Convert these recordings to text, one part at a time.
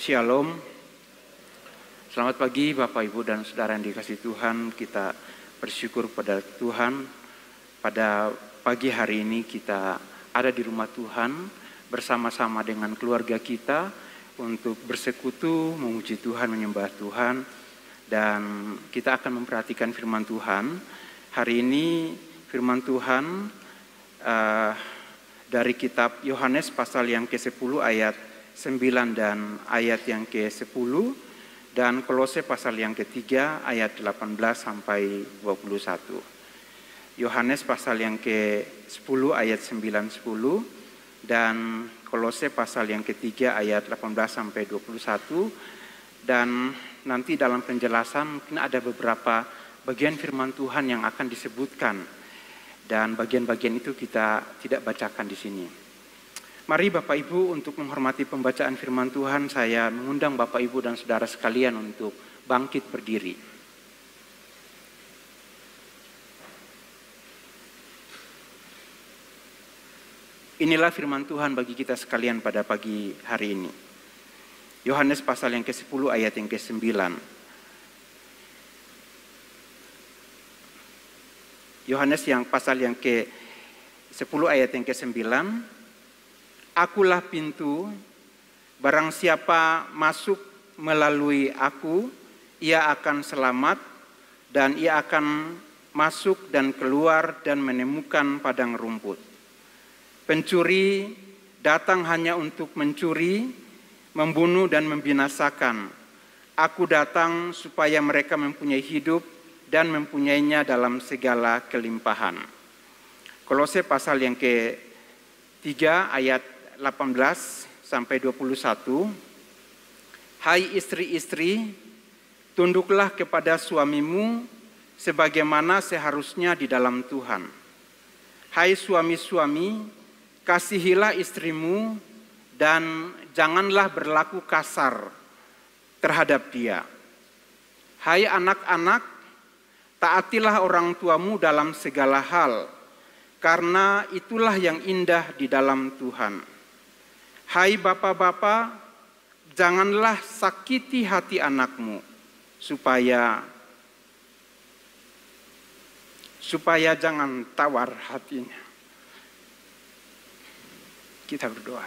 Shalom. Selamat pagi Bapak Ibu dan Saudara yang dikasihi Tuhan. Kita bersyukur pada Tuhan. Pada pagi hari ini kita ada di rumah Tuhan bersama-sama dengan keluarga kita untuk bersekutu, memuji Tuhan, menyembah Tuhan. Dan kita akan memperhatikan firman Tuhan. Hari ini firman Tuhan dari kitab Yohanes pasal yang ke-10 ayat 9 dan ayat yang ke-10 dan Kolose pasal yang ke-3 ayat 18 sampai 21. Yohanes pasal yang ke-10 ayat 9 10 dan Kolose pasal yang ke-3 ayat 18 sampai 21. Dan nanti dalam penjelasan mungkin ada beberapa bagian firman Tuhan yang akan disebutkan dan bagian-bagian itu kita tidak bacakan di sini. Mari Bapak Ibu, untuk menghormati pembacaan firman Tuhan, saya mengundang Bapak Ibu dan Saudara sekalian untuk bangkit berdiri. Inilah firman Tuhan bagi kita sekalian pada pagi hari ini. Yohanes pasal yang ke-10 ayat yang ke-9. Yohanes yang pasal yang ke-10 ayat yang ke-9. Akulah pintu, barang siapa masuk melalui aku, ia akan selamat dan ia akan masuk dan keluar dan menemukan padang rumput. Pencuri datang hanya untuk mencuri, membunuh dan membinasakan. Aku datang supaya mereka mempunyai hidup dan mempunyainya dalam segala kelimpahan. Kolose pasal yang ke-3 ayat 18 sampai 21. Hai istri-istri, tunduklah kepada suamimu sebagaimana seharusnya di dalam Tuhan. Hai suami-suami, kasihilah istrimu dan janganlah berlaku kasar terhadap dia. Hai anak-anak, taatilah orang tuamu dalam segala hal, karena itulah yang indah di dalam Tuhan. Hai bapak-bapak, janganlah sakiti hati anakmu, supaya jangan tawar hatinya. Kita berdoa.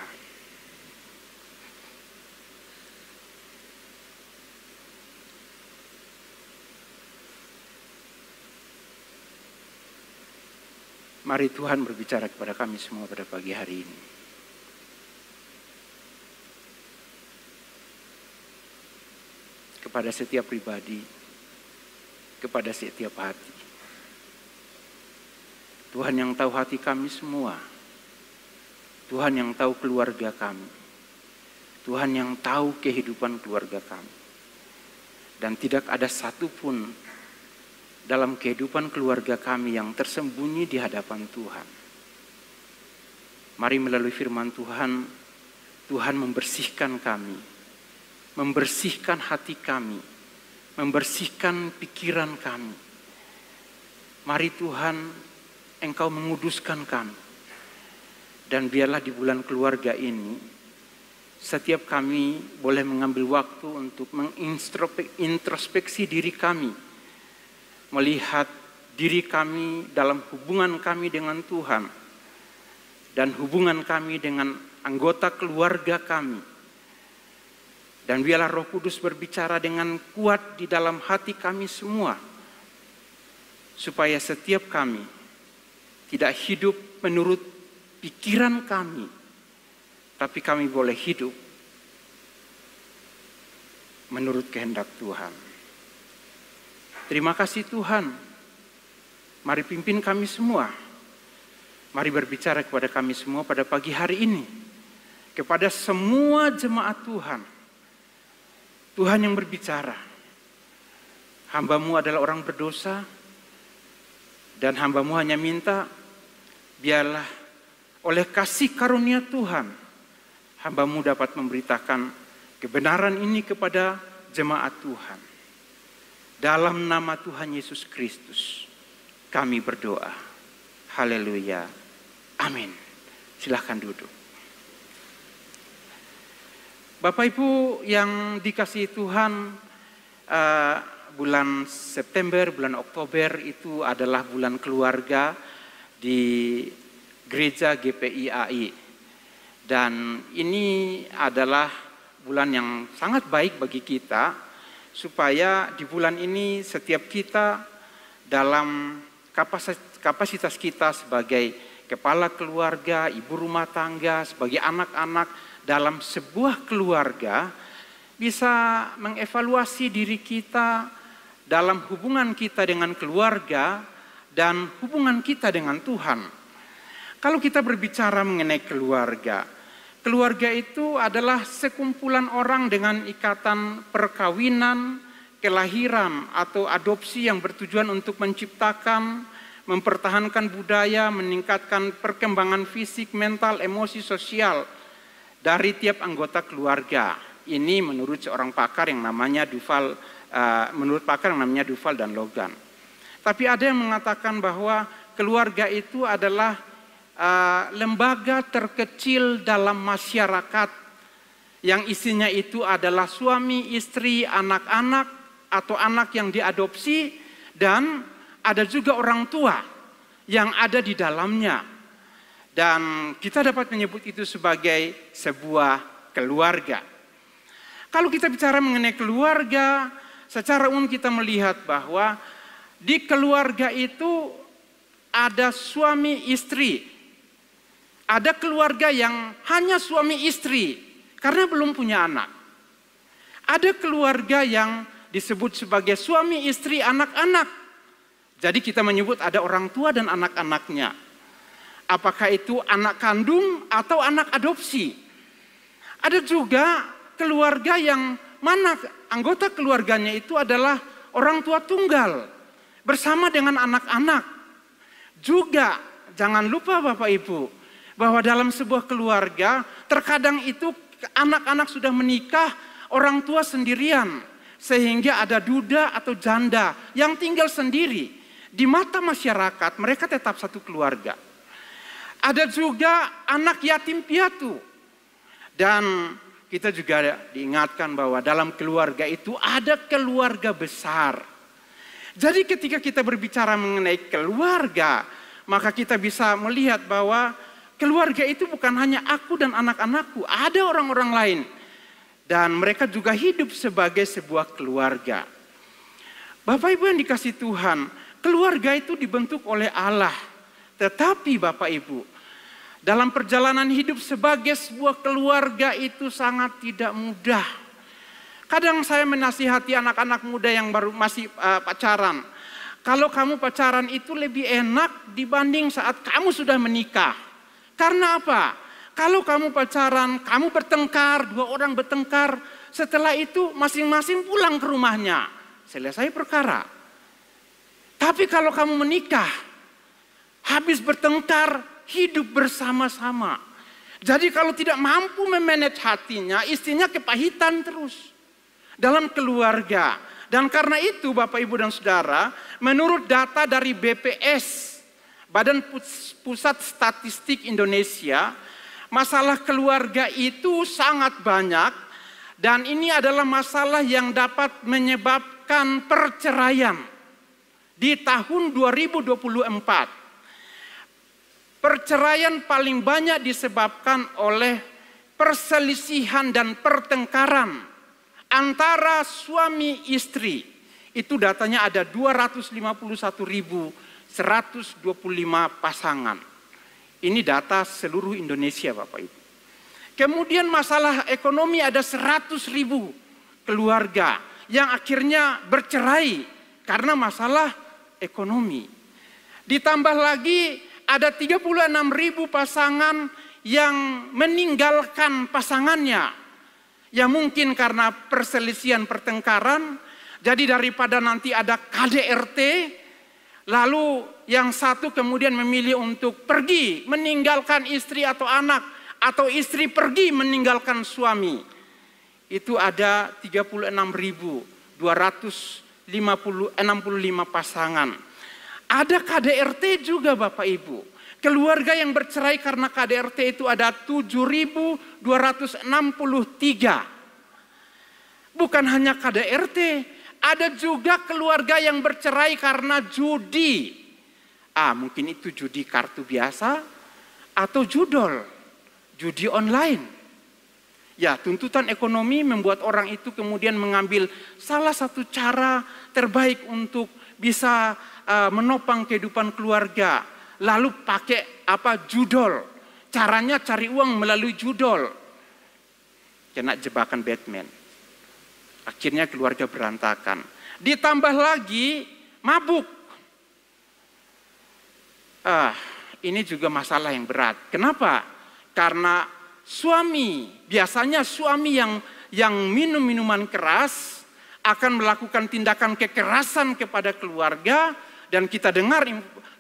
Mari Tuhan berbicara kepada kami semua pada pagi hari ini. Kepada setiap pribadi, kepada setiap hati. Tuhan yang tahu hati kami semua. Tuhan yang tahu keluarga kami. Tuhan yang tahu kehidupan keluarga kami. Dan tidak ada satupun dalam kehidupan keluarga kami yang tersembunyi di hadapan Tuhan. Mari melalui firman Tuhan, Tuhan membersihkan kami, membersihkan hati kami, membersihkan pikiran kami. Mari Tuhan, Engkau menguduskan kami. Dan biarlah di bulan keluarga ini, setiap kami boleh mengambil waktu untuk mengintrospeksi diri kami, melihat diri kami dalam hubungan kami dengan Tuhan dan hubungan kami dengan anggota keluarga kami. Dan biarlah Roh Kudus berbicara dengan kuat di dalam hati kami semua, supaya setiap kami tidak hidup menurut pikiran kami, tapi kami boleh hidup menurut kehendak Tuhan. Terima kasih Tuhan. Mari pimpin kami semua. Mari berbicara kepada kami semua pada pagi hari ini. Kepada semua jemaat Tuhan. Tuhan yang berbicara. Hamba-Mu adalah orang berdosa. Dan hamba-Mu hanya minta, biarlah oleh kasih karunia Tuhan, hamba-Mu dapat memberitakan kebenaran ini kepada jemaat Tuhan. Dalam nama Tuhan Yesus Kristus, kami berdoa. Haleluya. Amin. Silahkan duduk. Bapak Ibu yang dikasihi Tuhan, bulan September, bulan Oktober itu adalah bulan keluarga di gereja GPI AI. Dan ini adalah bulan yang sangat baik bagi kita, supaya di bulan ini setiap kita dalam kapasitas kita sebagai kepala keluarga, ibu rumah tangga, sebagai anak-anak dalam sebuah keluarga, bisa mengevaluasi diri kita dalam hubungan kita dengan keluarga dan hubungan kita dengan Tuhan. Kalau kita berbicara mengenai keluarga, keluarga itu adalah sekumpulan orang dengan ikatan perkawinan, kelahiran atau adopsi yang bertujuan untuk menciptakan, mempertahankan budaya, meningkatkan perkembangan fisik, mental, emosi, sosial dari tiap anggota keluarga. Ini menurut seorang pakar yang namanya Duval dan Logan. Tapi ada yang mengatakan bahwa keluarga itu adalah lembaga terkecil dalam masyarakat yang isinya itu adalah suami, istri, anak-anak atau anak yang diadopsi, dan ada juga orang tua yang ada di dalamnya. Dan kita dapat menyebut itu sebagai sebuah keluarga. Kalau kita bicara mengenai keluarga, secara umum kita melihat bahwa di keluarga itu ada suami istri. Ada keluarga yang hanya suami istri karena belum punya anak. Ada keluarga yang disebut sebagai suami istri anak-anak. Jadi kita menyebut ada orang tua dan anak-anaknya. Apakah itu anak kandung atau anak adopsi. Ada juga keluarga yang mana anggota keluarganya itu adalah orang tua tunggal bersama dengan anak-anak. Juga jangan lupa Bapak Ibu, bahwa dalam sebuah keluarga terkadang itu anak-anak sudah menikah, orang tua sendirian, sehingga ada duda atau janda yang tinggal sendiri. Di mata masyarakat mereka tetap satu keluarga. Ada juga anak yatim piatu. Dan kita juga diingatkan bahwa dalam keluarga itu ada keluarga besar. Jadi ketika kita berbicara mengenai keluarga, maka kita bisa melihat bahwa keluarga itu bukan hanya aku dan anak-anakku, ada orang-orang lain. Dan mereka juga hidup sebagai sebuah keluarga. Bapak Ibu yang dikasihi Tuhan, keluarga itu dibentuk oleh Allah. Tetapi Bapak Ibu, dalam perjalanan hidup sebagai sebuah keluarga itu sangat tidak mudah. Kadang saya menasihati anak-anak muda yang baru masih pacaran. Kalau kamu pacaran itu lebih enak dibanding saat kamu sudah menikah. Karena apa? Kalau kamu pacaran, kamu bertengkar, dua orang bertengkar. Setelah itu masing-masing pulang ke rumahnya. Selesai perkara. Tapi kalau kamu menikah, habis bertengkar, hidup bersama-sama. Jadi kalau tidak mampu memanage hatinya, istrinya kepahitan terus dalam keluarga. Dan karena itu Bapak Ibu dan Saudara, menurut data dari BPS, Badan Pusat Statistik Indonesia, masalah keluarga itu sangat banyak. Dan ini adalah masalah yang dapat menyebabkan perceraian. Di tahun 2024, perceraian paling banyak disebabkan oleh perselisihan dan pertengkaran antara suami istri. Itu datanya ada 251.125 pasangan. Ini data seluruh Indonesia Bapak Ibu. Kemudian masalah ekonomi ada 100.000 keluarga yang akhirnya bercerai karena masalah ekonomi. Ditambah lagi ada 36.000 pasangan yang meninggalkan pasangannya. Ya mungkin karena perselisihan pertengkaran. Jadi daripada nanti ada KDRT, lalu yang satu kemudian memilih untuk pergi meninggalkan istri atau anak, atau istri pergi meninggalkan suami. Itu ada 36.265 pasangan. Ada KDRT juga Bapak Ibu. Keluarga yang bercerai karena KDRT itu ada 7.263. Bukan hanya KDRT, ada juga keluarga yang bercerai karena judi. Mungkin itu judi kartu biasa atau judi online. Ya, tuntutan ekonomi membuat orang itu kemudian mengambil salah satu cara terbaik untuk bisa menopang kehidupan keluarga. Lalu pakai judol. Caranya cari uang melalui judol. Kena jebakan Batman. Akhirnya keluarga berantakan. Ditambah lagi mabuk. Ini juga masalah yang berat. Kenapa? Karena biasanya suami yang minum minuman keras akan melakukan tindakan kekerasan kepada keluarga. Dan kita dengar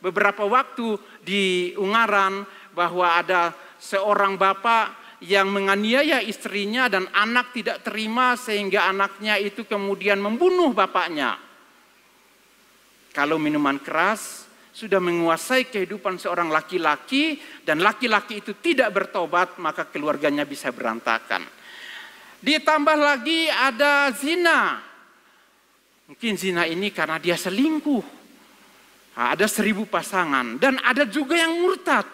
beberapa waktu di Ungaran bahwa ada seorang bapak yang menganiaya istrinya dan anak tidak terima sehingga anaknya itu kemudian membunuh bapaknya. Kalau minuman keras sudah menguasai kehidupan seorang laki-laki dan laki-laki itu tidak bertobat, maka keluarganya bisa berantakan. Ditambah lagi ada zina. Mungkin zina ini karena dia selingkuh. Ada 1000 pasangan dan ada juga yang murtad.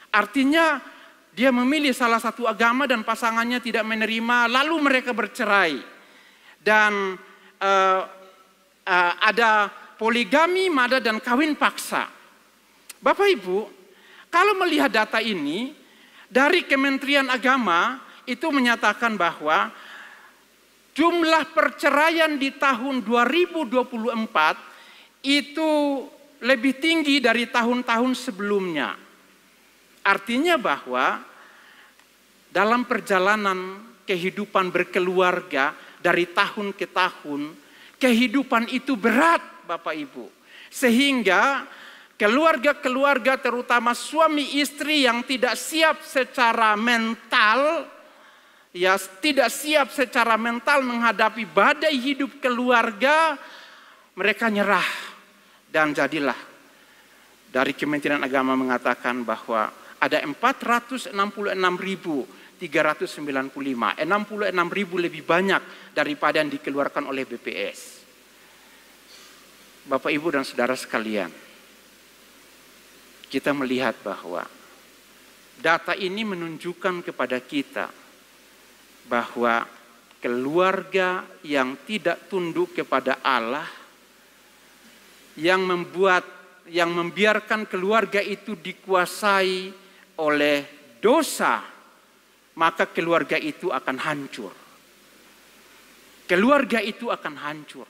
Artinya dia memilih salah satu agama dan pasangannya tidak menerima, lalu mereka bercerai. Dan ada poligami, mada, dan kawin paksa. Bapak Ibu, kalau melihat data ini, dari Kementerian Agama itu menyatakan bahwa jumlah perceraian di tahun 2024 itu lebih tinggi dari tahun-tahun sebelumnya. Artinya bahwa dalam perjalanan kehidupan berkeluarga dari tahun ke tahun, kehidupan itu berat, Bapak Ibu. Sehingga keluarga-keluarga terutama suami istri yang tidak siap secara mental, tidak siap secara mental menghadapi badai hidup keluarga, mereka nyerah. Dan jadilah dari Kementerian Agama mengatakan bahwa ada 466.395, 66.000 lebih banyak daripada yang dikeluarkan oleh BPS. Bapak, Ibu, dan saudara sekalian, kita melihat bahwa data ini menunjukkan kepada kita bahwa keluarga yang tidak tunduk kepada Allah, yang membiarkan keluarga itu dikuasai oleh dosa, maka keluarga itu akan hancur. Keluarga itu akan hancur.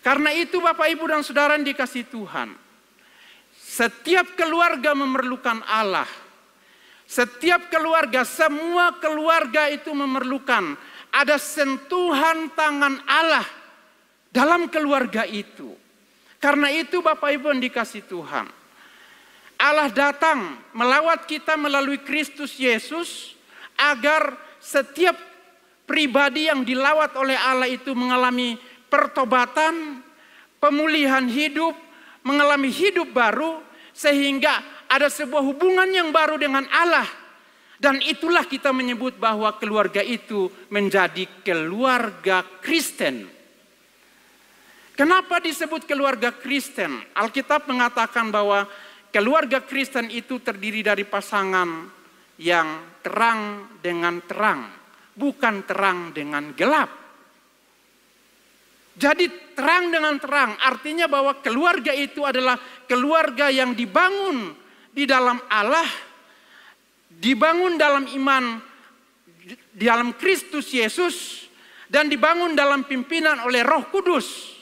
Karena itu Bapak, Ibu, dan saudara yang dikasihi Tuhan, setiap keluarga memerlukan Allah. Setiap keluarga, semua keluarga itu memerlukan ada sentuhan tangan Allah dalam keluarga itu. Karena itu Bapak Ibu yang dikasihi Tuhan, Allah datang melawat kita melalui Kristus Yesus agar setiap pribadi yang dilawat oleh Allah itu mengalami pertobatan, pemulihan hidup, mengalami hidup baru, sehingga ada sebuah hubungan yang baru dengan Allah. Dan itulah kita menyebut bahwa keluarga itu menjadi keluarga Kristen. Kenapa disebut keluarga Kristen? Alkitab mengatakan bahwa keluarga Kristen itu terdiri dari pasangan yang terang dengan terang, bukan terang dengan gelap. Jadi terang dengan terang artinya bahwa keluarga itu adalah keluarga yang dibangun di dalam Allah, dibangun dalam iman di dalam Kristus Yesus, dan dibangun dalam pimpinan oleh Roh Kudus.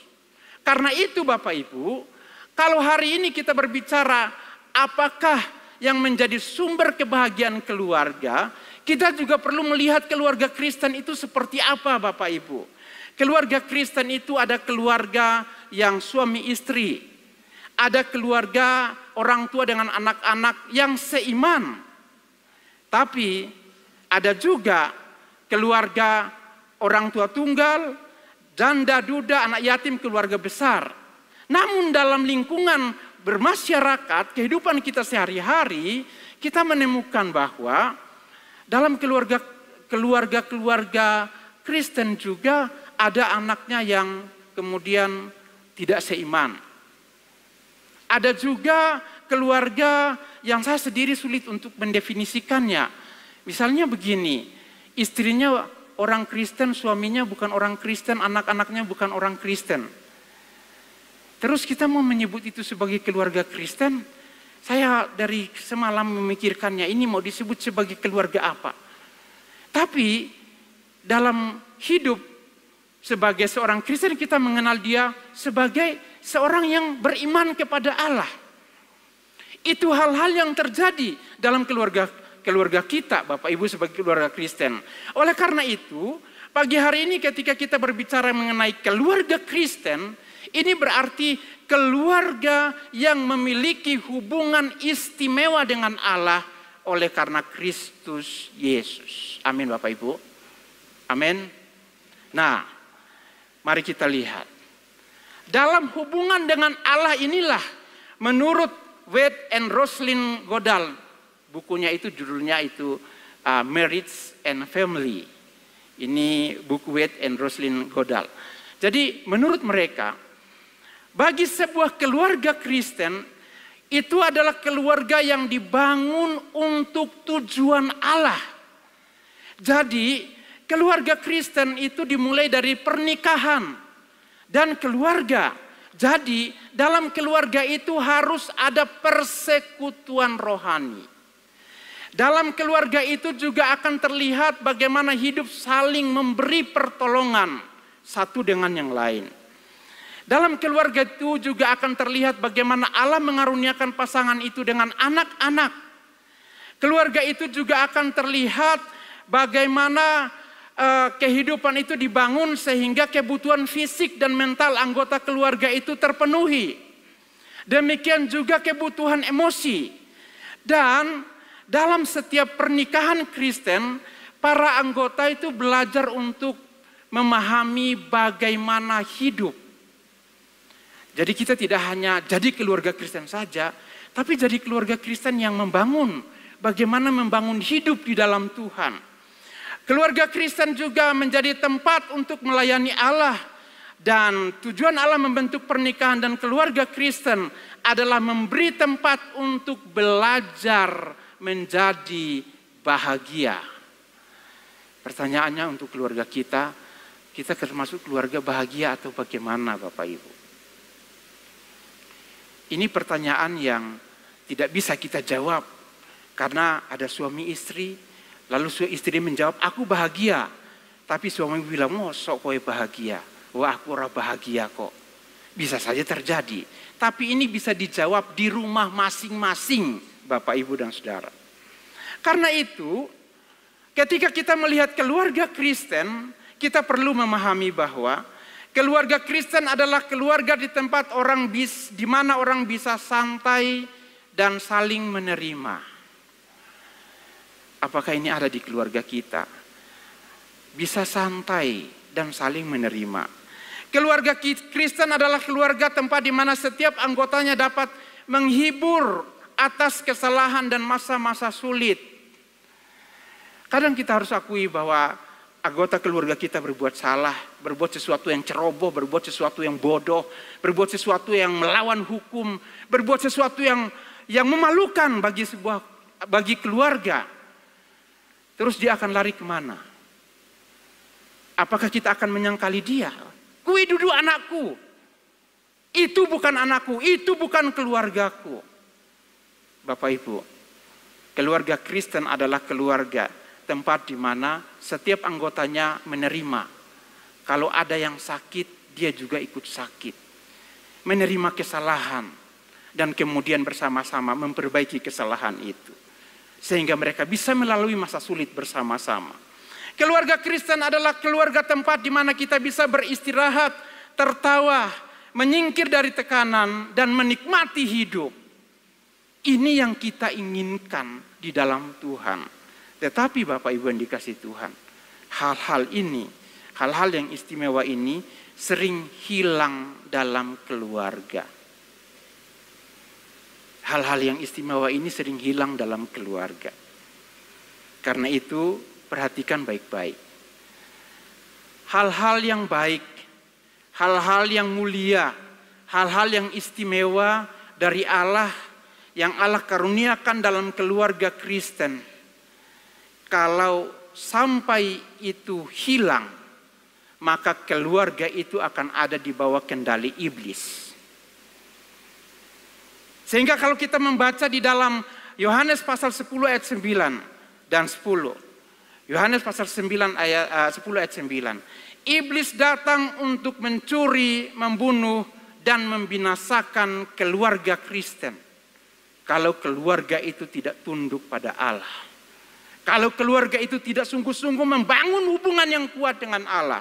Karena itu Bapak Ibu, kalau hari ini kita berbicara apakah yang menjadi sumber kebahagiaan keluarga, kita juga perlu melihat keluarga Kristen itu seperti apa Bapak Ibu. Keluarga Kristen itu ada keluarga yang suami istri, ada keluarga orang tua dengan anak-anak yang seiman. Tapi ada juga keluarga orang tua tunggal, janda, duda, anak yatim, keluarga besar. Namun dalam lingkungan bermasyarakat, kehidupan kita sehari-hari, kita menemukan bahwa dalam keluarga Kristen juga ada anaknya yang kemudian tidak seiman. Ada juga keluarga yang saya sendiri sulit untuk mendefinisikannya. Misalnya begini, istrinya orang Kristen, suaminya bukan orang Kristen, anak-anaknya bukan orang Kristen. Terus kita mau menyebut itu sebagai keluarga Kristen? Saya dari semalam memikirkannya, ini mau disebut sebagai keluarga apa? Tapi dalam hidup sebagai seorang Kristen, kita mengenal dia sebagai seorang yang beriman kepada Allah. Itu hal-hal yang terjadi dalam keluarga kita, Bapak Ibu, sebagai keluarga Kristen. Oleh karena itu, pagi hari ini ketika kita berbicara mengenai keluarga Kristen, ini berarti keluarga yang memiliki hubungan istimewa dengan Allah oleh karena Kristus Yesus. Amin, Bapak Ibu. Amin. Nah, mari kita lihat. Dalam hubungan dengan Allah inilah, menurut Wade and Roslyn Goodall, bukunya itu judulnya itu Marriage and Family. Ini buku Wade and Roslyn Goodall. Jadi menurut mereka, bagi sebuah keluarga Kristen, itu adalah keluarga yang dibangun untuk tujuan Allah. Jadi keluarga Kristen itu dimulai dari pernikahan dan keluarga. Jadi dalam keluarga itu harus ada persekutuan rohani. Dalam keluarga itu juga akan terlihat bagaimana hidup saling memberi pertolongan satu dengan yang lain. Dalam keluarga itu juga akan terlihat bagaimana Allah mengaruniakan pasangan itu dengan anak-anak. Keluarga itu juga akan terlihat bagaimana kehidupan itu dibangun sehingga kebutuhan fisik dan mental anggota keluarga itu terpenuhi. Demikian juga kebutuhan emosi. Dan dalam setiap pernikahan Kristen, para anggota itu belajar untuk memahami bagaimana hidup. Jadi kita tidak hanya jadi keluarga Kristen saja, tapi jadi keluarga Kristen yang membangun, bagaimana membangun hidup di dalam Tuhan. Keluarga Kristen juga menjadi tempat untuk melayani Allah. Dan tujuan Allah membentuk pernikahan dan keluarga Kristen adalah memberi tempat untuk belajar menjadi bahagia. Pertanyaannya untuk keluarga kita termasuk keluarga bahagia atau bagaimana, Bapak Ibu? Ini pertanyaan yang tidak bisa kita jawab. Karena ada suami istri, lalu istri menjawab, aku bahagia. Tapi suami bilang, sok kowe bahagia. Wah, aku ora bahagia kok. Bisa saja terjadi. Tapi ini bisa dijawab di rumah masing-masing, Bapak, Ibu, dan Saudara. Karena itu, ketika kita melihat keluarga Kristen, kita perlu memahami bahwa keluarga Kristen adalah keluarga di tempat di mana orang bisa santai dan saling menerima. Apakah ini ada di keluarga kita? Bisa santai dan saling menerima. Keluarga Kristen adalah keluarga tempat di mana setiap anggotanya dapat menghibur atas kesalahan dan masa-masa sulit. Kadang kita harus akui bahwa anggota keluarga kita berbuat salah, berbuat sesuatu yang ceroboh, berbuat sesuatu yang bodoh, berbuat sesuatu yang melawan hukum, berbuat sesuatu yang memalukan bagi keluarga. Terus dia akan lari kemana? Apakah kita akan menyangkali dia? Kui duduk anakku. Itu bukan anakku, itu bukan keluargaku. Bapak Ibu, keluarga Kristen adalah keluarga tempat di mana setiap anggotanya menerima. Kalau ada yang sakit, dia juga ikut sakit. Menerima kesalahan dan kemudian bersama-sama memperbaiki kesalahan itu. Sehingga mereka bisa melalui masa sulit bersama-sama. Keluarga Kristen adalah keluarga tempat di mana kita bisa beristirahat, tertawa, menyingkir dari tekanan, dan menikmati hidup. Ini yang kita inginkan di dalam Tuhan. Tetapi Bapak Ibu yang dikasihi Tuhan, hal-hal yang istimewa ini sering hilang dalam keluarga. Hal-hal yang istimewa ini sering hilang dalam keluarga. Karena itu, perhatikan baik-baik. Hal-hal yang baik, hal-hal yang mulia, hal-hal yang istimewa dari Allah yang Allah karuniakan dalam keluarga Kristen, kalau sampai itu hilang, maka keluarga itu akan ada di bawah kendali iblis. Sehingga kalau kita membaca di dalam Yohanes pasal 10 ayat 9 dan 10. Yohanes pasal 9 ayat 10 ayat 9. Iblis datang untuk mencuri, membunuh, dan membinasakan keluarga Kristen. Kalau keluarga itu tidak tunduk pada Allah. Kalau keluarga itu tidak sungguh-sungguh membangun hubungan yang kuat dengan Allah,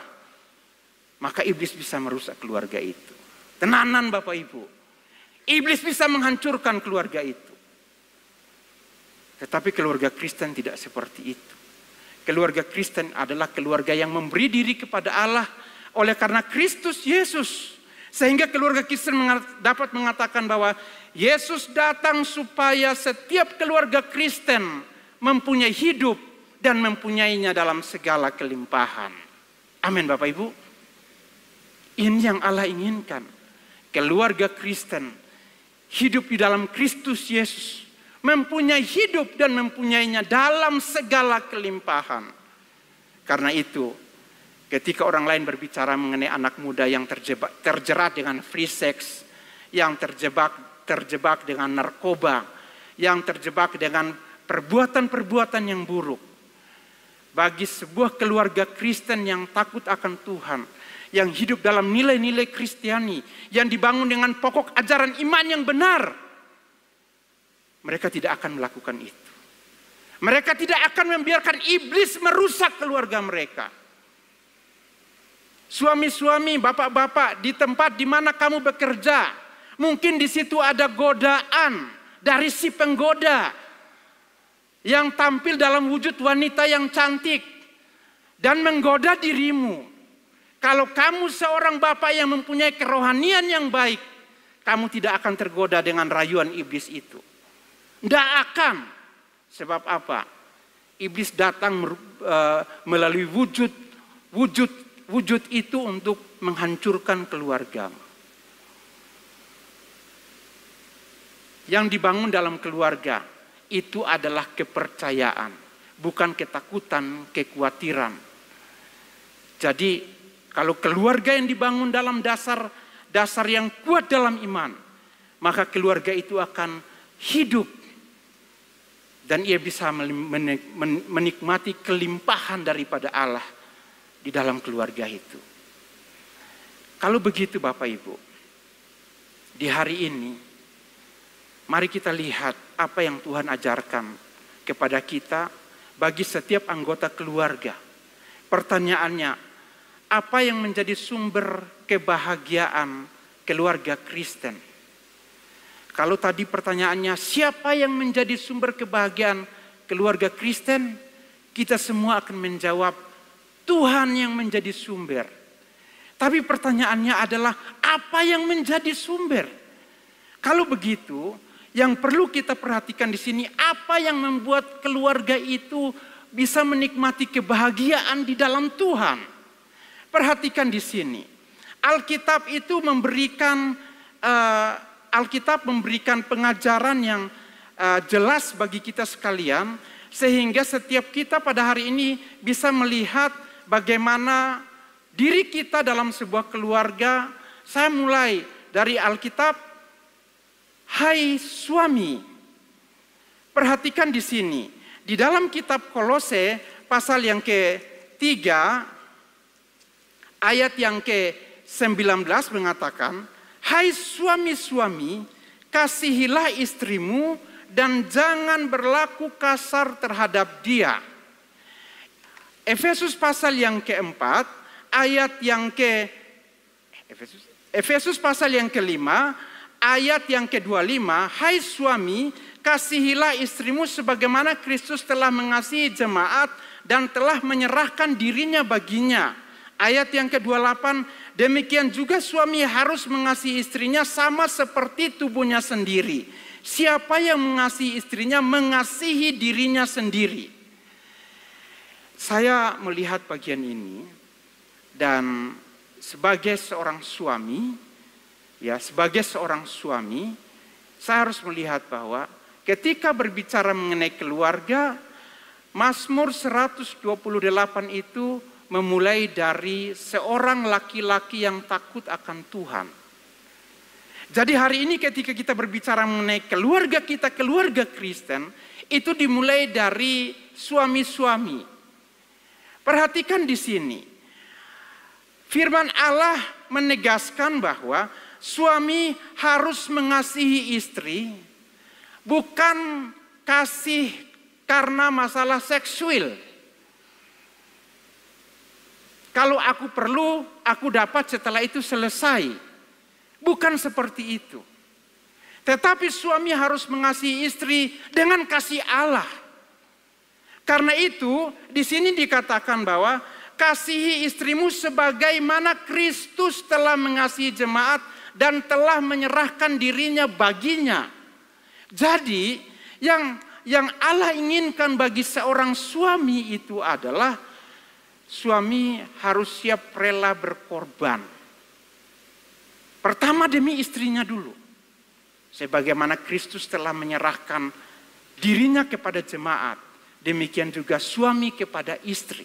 maka iblis bisa merusak keluarga itu. Tenanan Bapak Ibu. Iblis bisa menghancurkan keluarga itu. Tetapi keluarga Kristen tidak seperti itu. Keluarga Kristen adalah keluarga yang memberi diri kepada Allah oleh karena Kristus Yesus. Sehingga keluarga Kristen dapat mengatakan bahwa Yesus datang supaya setiap keluarga Kristen mempunyai hidup dan mempunyainya dalam segala kelimpahan. Amin Bapak Ibu. Ini yang Allah inginkan. Keluarga Kristen hidup di dalam Kristus Yesus, mempunyai hidup dan mempunyainya dalam segala kelimpahan. Karena itu, ketika orang lain berbicara mengenai anak muda yang terjerat dengan free sex, yang terjebak dengan narkoba, yang terjebak dengan perbuatan-perbuatan yang buruk, bagi sebuah keluarga Kristen yang takut akan Tuhan, yang hidup dalam nilai-nilai Kristiani, yang dibangun dengan pokok ajaran iman yang benar, mereka tidak akan melakukan itu. Mereka tidak akan membiarkan iblis merusak keluarga mereka. Suami-suami, bapak-bapak, di tempat di mana kamu bekerja, mungkin di situ ada godaan dari si penggoda yang tampil dalam wujud wanita yang cantik dan menggoda dirimu. Kalau kamu seorang bapak yang mempunyai kerohanian yang baik, kamu tidak akan tergoda dengan rayuan iblis itu. Tidak akan. Sebab apa? Iblis datang melalui wujud itu untuk menghancurkan keluargamu. Yang dibangun dalam keluarga itu adalah kepercayaan, bukan ketakutan, kekhawatiran. Jadi kalau keluarga yang dibangun dalam dasar yang kuat dalam iman, maka keluarga itu akan hidup dan ia bisa menikmati kelimpahan daripada Allah di dalam keluarga itu. Kalau begitu Bapak Ibu, di hari ini mari kita lihat apa yang Tuhan ajarkan kepada kita bagi setiap anggota keluarga. Pertanyaannya, apa yang menjadi sumber kebahagiaan keluarga Kristen? Kalau tadi pertanyaannya, siapa yang menjadi sumber kebahagiaan keluarga Kristen? Kita semua akan menjawab, Tuhan yang menjadi sumber. Tapi pertanyaannya adalah, apa yang menjadi sumber? Kalau begitu, yang perlu kita perhatikan di sini, apa yang membuat keluarga itu bisa menikmati kebahagiaan di dalam Tuhan? Perhatikan di sini, Alkitab itu memberikan pengajaran yang jelas bagi kita sekalian, sehingga setiap kita pada hari ini bisa melihat bagaimana diri kita dalam sebuah keluarga. Saya mulai dari Alkitab. Hai suami, perhatikan di sini, di dalam kitab Kolose pasal yang ke-3 ayat yang ke-19 mengatakan, hai suami-suami, kasihilah istrimu dan jangan berlaku kasar terhadap dia. Efesus pasal yang ke-4 ayat yang Efesus pasal yang ke-5 ayat yang ke-25, hai suami, kasihilah istrimu sebagaimana Kristus telah mengasihi jemaat dan telah menyerahkan dirinya baginya. Ayat yang ke-28, demikian juga suami harus mengasihi istrinya sama seperti tubuhnya sendiri. Siapa yang mengasihi istrinya, mengasihi dirinya sendiri. Saya melihat bagian ini dan sebagai seorang suami, saya harus melihat bahwa ketika berbicara mengenai keluarga, Mazmur 128 itu memulai dari seorang laki-laki yang takut akan Tuhan. Jadi hari ini ketika kita berbicara mengenai keluarga kita, keluarga Kristen, itu dimulai dari suami-suami. Perhatikan di sini. Firman Allah menegaskan bahwa suami harus mengasihi istri, bukan kasih karena masalah seksual. Kalau aku perlu, aku dapat, setelah itu selesai. Bukan seperti itu. Tetapi suami harus mengasihi istri dengan kasih Allah. Karena itu, di sini dikatakan bahwa kasihi istrimu sebagaimana Kristus telah mengasihi jemaat dan telah menyerahkan dirinya baginya. Jadi, yang Allah inginkan bagi seorang suami itu adalah suami harus siap rela berkorban. Pertama demi istrinya dulu. Sebagaimana Kristus telah menyerahkan dirinya kepada jemaat, demikian juga suami kepada istri.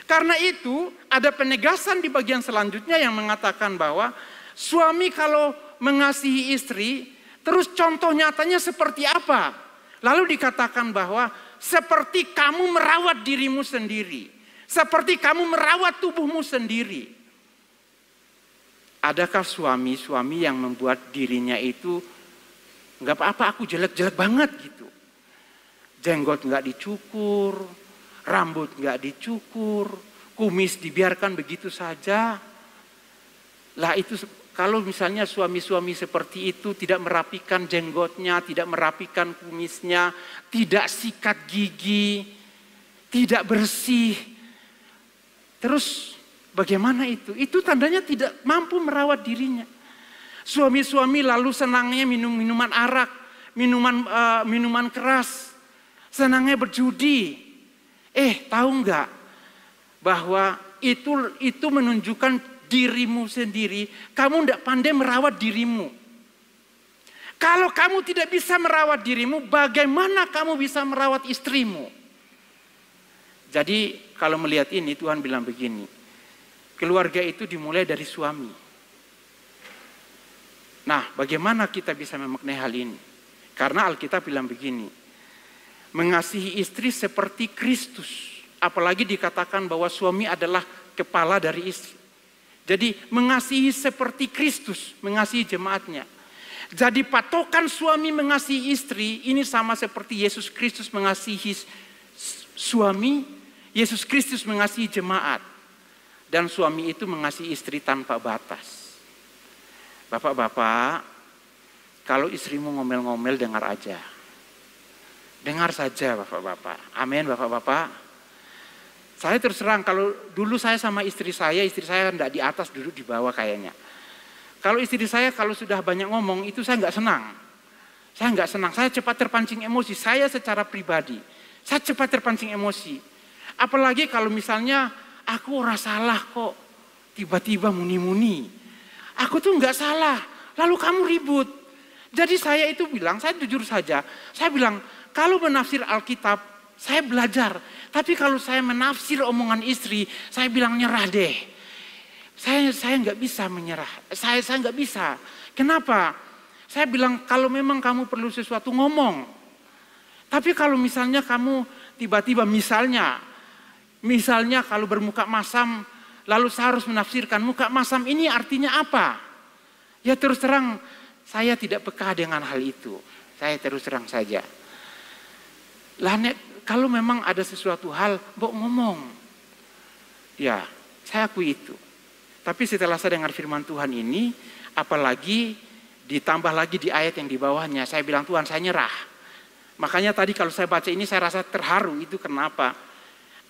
Karena itu ada penegasan di bagian selanjutnya yang mengatakan bahwa suami kalau mengasihi istri, terus contoh nyatanya seperti apa? Lalu dikatakan bahwa seperti kamu merawat dirimu sendiri, seperti kamu merawat tubuhmu sendiri. Adakah suami-suami yang membuat dirinya itu nggak apa-apa, aku jelek-jelek banget gitu. Jenggot nggak dicukur, rambut nggak dicukur, kumis dibiarkan begitu saja. Lah itu kalau misalnya suami-suami seperti itu tidak merapikan jenggotnya, tidak merapikan kumisnya, tidak sikat gigi, tidak bersih, terus bagaimana itu? Itu tandanya tidak mampu merawat dirinya. Suami-suami lalu senangnya minum minuman arak, minuman keras, senangnya berjudi. Tahu nggak bahwa itu menunjukkan dirimu sendiri. Kamu tidak pandai merawat dirimu. Kalau kamu tidak bisa merawat dirimu, bagaimana kamu bisa merawat istrimu? Jadi kalau melihat ini Tuhan bilang begini. Keluarga itu dimulai dari suami. Nah, bagaimana kita bisa memaknai hal ini? Karena Alkitab bilang begini. Mengasihi istri seperti Kristus. Apalagi dikatakan bahwa suami adalah kepala dari istri. Jadi mengasihi seperti Kristus, mengasihi jemaatnya. Jadi patokan suami mengasihi istri, ini sama seperti Yesus Kristus mengasihi suami, Yesus Kristus mengasihi jemaat. Dan suami itu mengasihi istri tanpa batas. Bapak-bapak, kalau istrimu ngomel-ngomel dengar aja. Dengar saja bapak-bapak. Amin bapak-bapak. Saya terus terang, kalau dulu saya sama istri saya enggak di atas, duduk di bawah kayaknya. Kalau istri saya kalau sudah banyak ngomong, itu saya enggak senang. Saya cepat terpancing emosi. Saya secara pribadi, saya cepat terpancing emosi. Apalagi kalau misalnya, aku ora salah kok, tiba-tiba muni-muni. Aku tuh enggak salah, lalu kamu ribut. Jadi saya itu bilang, saya jujur saja, saya bilang, kalau menafsir Alkitab, saya belajar. Tapi kalau saya menafsir omongan istri, saya bilang nyerah deh. Saya enggak bisa menyerah, saya enggak bisa. Kenapa? Saya bilang, kalau memang kamu perlu sesuatu ngomong. Tapi kalau misalnya kamu tiba-tiba misalnya kalau bermuka masam, lalu saya harus menafsirkan muka masam ini artinya apa? Ya terus terang, saya tidak peka dengan hal itu. Saya terus terang saja. Lah kalau memang ada sesuatu hal, mbok ngomong. Ya, saya akui itu. Tapi setelah saya dengar firman Tuhan ini, apalagi ditambah lagi di ayat yang di bawahnya, saya bilang Tuhan saya nyerah. Makanya tadi kalau saya baca ini saya rasa terharu, itu kenapa?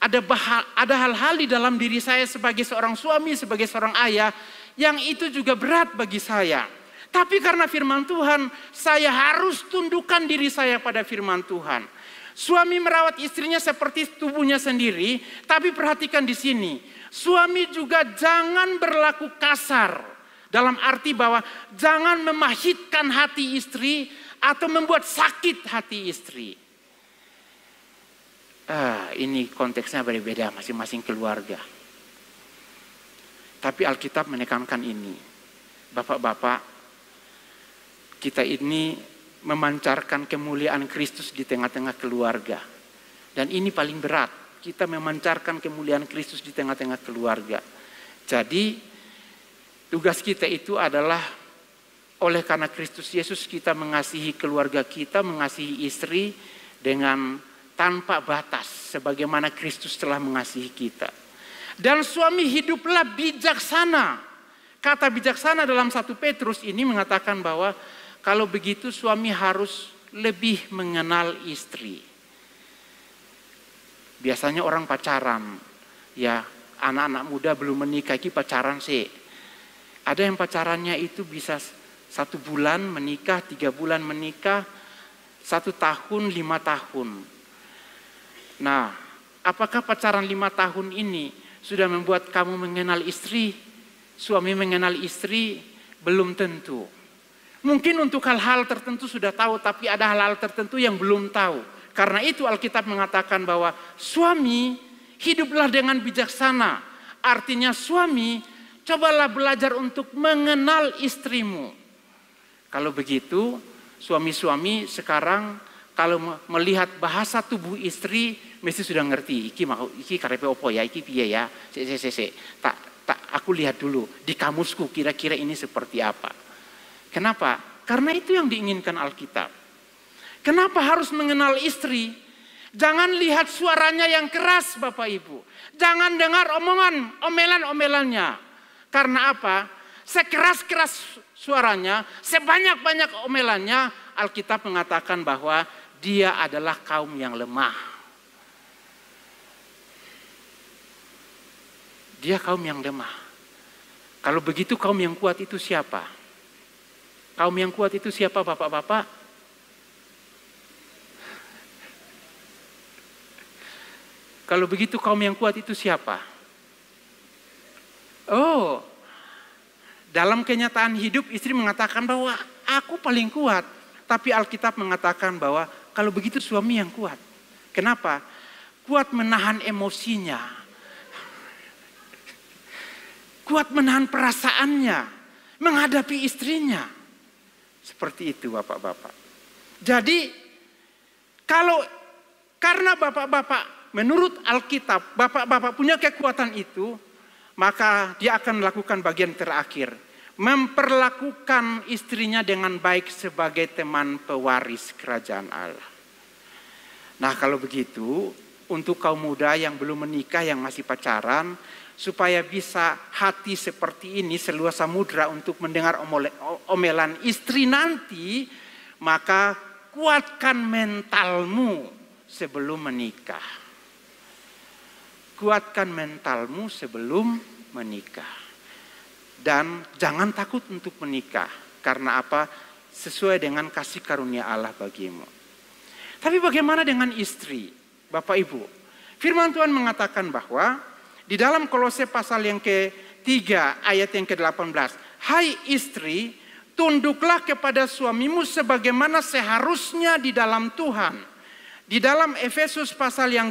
Ada hal-hal di dalam diri saya sebagai seorang suami, sebagai seorang ayah, yang itu juga berat bagi saya. Tapi karena firman Tuhan, saya harus tundukkan diri saya pada firman Tuhan. Suami merawat istrinya seperti tubuhnya sendiri, tapi perhatikan di sini, suami juga jangan berlaku kasar. Dalam arti bahwa jangan memahitkan hati istri atau membuat sakit hati istri. Ini konteksnya berbeda masing-masing keluarga. Tapi Alkitab menekankan ini. Bapak-bapak, kita ini memancarkan kemuliaan Kristus di tengah-tengah keluarga. Dan ini paling berat. Kita memancarkan kemuliaan Kristus di tengah-tengah keluarga. Jadi tugas kita itu adalah oleh karena Kristus Yesus kita mengasihi keluarga kita, mengasihi istri dengan tanpa batas. Sebagaimana Kristus telah mengasihi kita. Dan suami hiduplah bijaksana. Kata bijaksana dalam 1 Petrus ini mengatakan bahwa kalau begitu suami harus lebih mengenal istri. Biasanya orang pacaran, ya anak-anak muda belum menikah, ini pacaran sih. Ada yang pacarannya itu bisa 1 bulan menikah, 3 bulan menikah, 1 tahun, 5 tahun. Nah, apakah pacaran 5 tahun ini sudah membuat kamu mengenal istri? Suami mengenal istri? Belum tentu. Mungkin untuk hal-hal tertentu sudah tahu, tapi ada hal-hal tertentu yang belum tahu. Karena itu Alkitab mengatakan bahwa suami hiduplah dengan bijaksana. Artinya suami, cobalah belajar untuk mengenal istrimu. Kalau begitu, suami-suami sekarang kalau melihat bahasa tubuh istri, mesti sudah ngerti. Iki karepe opo ya, iki piye ya. Aku lihat dulu di kamusku kira-kira ini seperti apa. Kenapa? Karena itu yang diinginkan Alkitab. Kenapa harus mengenal istri? Jangan lihat suaranya yang keras Bapak Ibu. Jangan dengar omelan-omelannya. Karena apa? Sekeras-keras suaranya, sebanyak-banyak omelannya, Alkitab mengatakan bahwa dia adalah kaum yang lemah. Dia kaum yang lemah. Kalau begitu kaum yang kuat itu siapa? Kaum yang kuat itu siapa bapak-bapak? Kalau begitu kaum yang kuat itu siapa? Oh, dalam kenyataan hidup istri mengatakan bahwa aku paling kuat. Tapi Alkitab mengatakan bahwa kalau begitu suami yang kuat. Kenapa? Kuat menahan emosinya. Kuat menahan perasaannya. Menghadapi istrinya. Seperti itu bapak-bapak. Jadi karena bapak-bapak menurut Alkitab, bapak-bapak punya kekuatan itu, maka dia akan melakukan bagian terakhir. Memperlakukan istrinya dengan baik sebagai teman pewaris kerajaan Allah. Nah kalau begitu, untuk kaum muda yang belum menikah, yang masih pacaran, supaya bisa hati seperti ini seluas samudra untuk mendengar omelan istri nanti, maka kuatkan mentalmu sebelum menikah. Kuatkan mentalmu sebelum menikah. Dan jangan takut untuk menikah. Karena apa? Sesuai dengan kasih karunia Allah bagimu. Tapi bagaimana dengan istri? Bapak Ibu. Firman Tuhan mengatakan bahwa di dalam Kolose pasal yang ke-3 ayat yang ke-18. Hai istri, tunduklah kepada suamimu sebagaimana seharusnya di dalam Tuhan. Di dalam Efesus pasal yang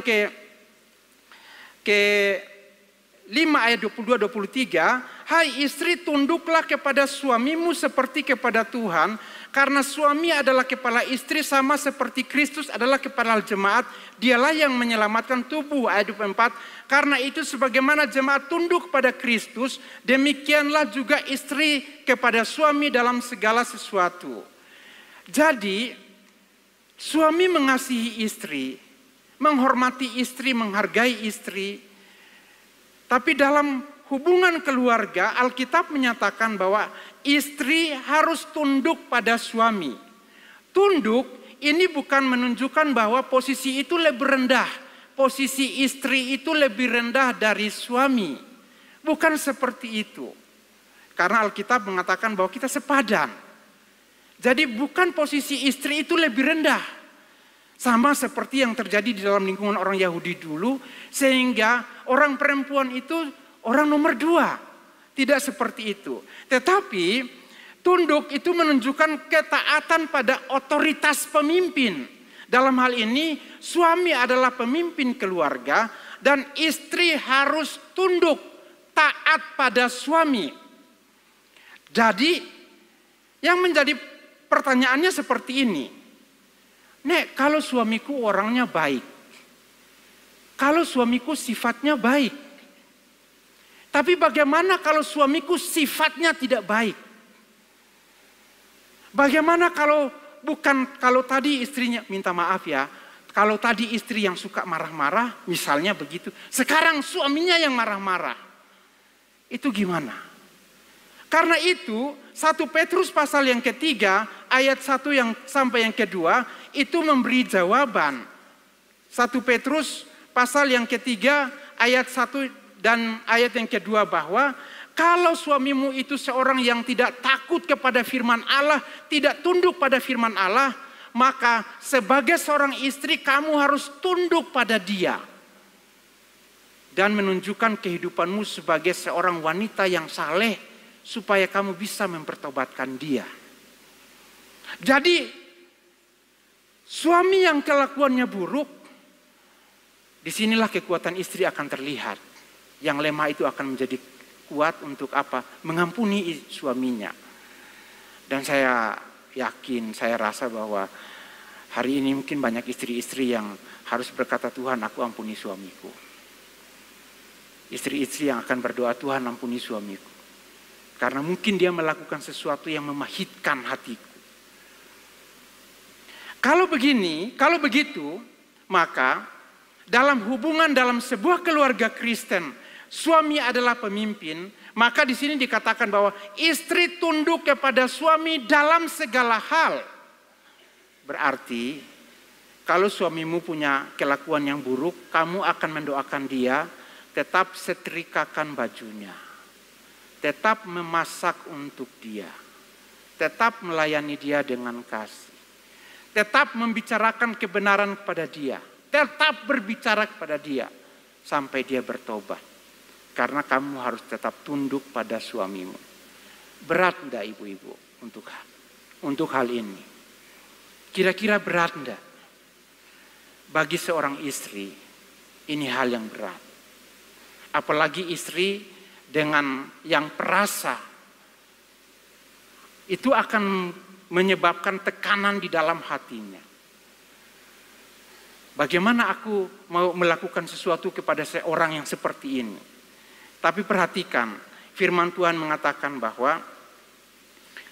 ke-5 ayat 22-23, hai istri tunduklah kepada suamimu seperti kepada Tuhan, karena suami adalah kepala istri sama seperti Kristus adalah kepala jemaat, dialah yang menyelamatkan tubuh. Ayat 24, karena itu sebagaimana jemaat tunduk pada Kristus, demikianlah juga istri kepada suami dalam segala sesuatu. Jadi suami mengasihi istri, menghormati istri, menghargai istri. Tapi dalam hubungan keluarga, Alkitab menyatakan bahwa istri harus tunduk pada suami. Tunduk ini bukan menunjukkan bahwa posisi itu lebih rendah. Posisi istri itu lebih rendah dari suami. Bukan seperti itu. Karena Alkitab mengatakan bahwa kita sepadan. Jadi bukan posisi istri itu lebih rendah. Sama seperti yang terjadi di dalam lingkungan orang Yahudi dulu. Sehingga orang perempuan itu orang nomor 2. Tidak seperti itu. Tetapi tunduk itu menunjukkan ketaatan pada otoritas pemimpin. Dalam hal ini suami adalah pemimpin keluarga dan istri harus tunduk taat pada suami. Jadi yang menjadi pertanyaannya seperti ini. Nek, kalau suamiku orangnya baik. Kalau suamiku sifatnya baik. Tapi bagaimana kalau suamiku sifatnya tidak baik? Bagaimana kalau tadi istrinya, minta maaf ya. Kalau tadi istri yang suka marah-marah, misalnya begitu. Sekarang suaminya yang marah-marah. Itu gimana? Karena itu 1 Petrus pasal yang ketiga ayat 1 sampai yang kedua itu memberi jawaban. 1 Petrus pasal yang ketiga ayat 1 dan ayat yang kedua bahwa kalau suamimu itu seorang yang tidak takut kepada firman Allah, tidak tunduk pada firman Allah, maka sebagai seorang istri kamu harus tunduk pada dia. Dan menunjukkan kehidupanmu sebagai seorang wanita yang saleh supaya kamu bisa mempertobatkan dia. Jadi suami yang kelakuannya buruk, disinilah kekuatan istri akan terlihat. Yang lemah itu akan menjadi kuat untuk apa? Mengampuni suaminya. Dan saya yakin, saya rasa bahwa hari ini mungkin banyak istri-istri yang harus berkata, Tuhan aku ampuni suamiku. Istri-istri yang akan berdoa, Tuhan ampuni suamiku. Karena mungkin dia melakukan sesuatu yang memahitkan hatiku. Kalau begitu, maka dalam hubungan dalam sebuah keluarga Kristen, suami adalah pemimpin, maka di sini dikatakan bahwa istri tunduk kepada suami dalam segala hal. Berarti kalau suamimu punya kelakuan yang buruk, kamu akan mendoakan dia, tetap setrikakan bajunya. Tetap memasak untuk dia. Tetap melayani dia dengan kasih. Tetap membicarakan kebenaran kepada dia. Tetap berbicara kepada dia sampai dia bertobat. Karena kamu harus tetap tunduk pada suamimu. Berat enggak ibu-ibu untuk hal ini? Kira-kira berat enggak? Bagi seorang istri, ini hal yang berat. Apalagi istri dengan yang perasa. Itu akan menyebabkan tekanan di dalam hatinya. Bagaimana aku mau melakukan sesuatu kepada seorang yang seperti ini? Tapi perhatikan, firman Tuhan mengatakan bahwa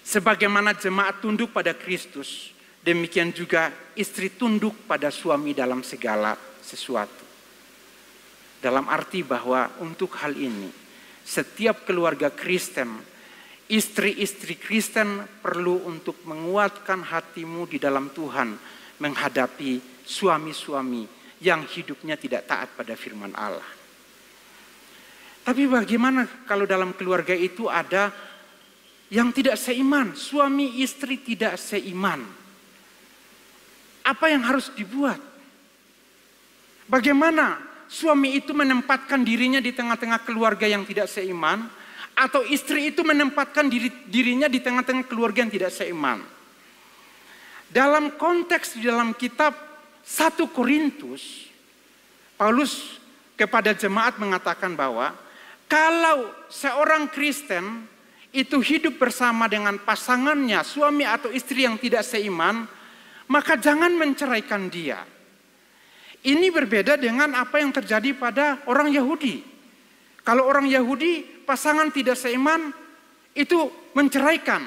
sebagaimana jemaat tunduk pada Kristus, demikian juga istri tunduk pada suami dalam segala sesuatu. Dalam arti bahwa untuk hal ini, setiap keluarga Kristen, istri-istri Kristen perlu untuk menguatkan hatimu di dalam Tuhan menghadapi suami-suami yang hidupnya tidak taat pada firman Allah. Tapi bagaimana kalau dalam keluarga itu ada yang tidak seiman, suami istri tidak seiman? Apa yang harus dibuat? Bagaimana suami itu menempatkan dirinya di tengah-tengah keluarga yang tidak seiman, atau istri itu menempatkan dirinya di tengah-tengah keluarga yang tidak seiman? Dalam konteks di dalam kitab 1 Korintus, Paulus kepada jemaat mengatakan bahwa kalau seorang Kristen itu hidup bersama dengan pasangannya, suami atau istri yang tidak seiman, maka jangan menceraikan dia. Ini berbeda dengan apa yang terjadi pada orang Yahudi. Kalau orang Yahudi, pasangan tidak seiman, itu menceraikan.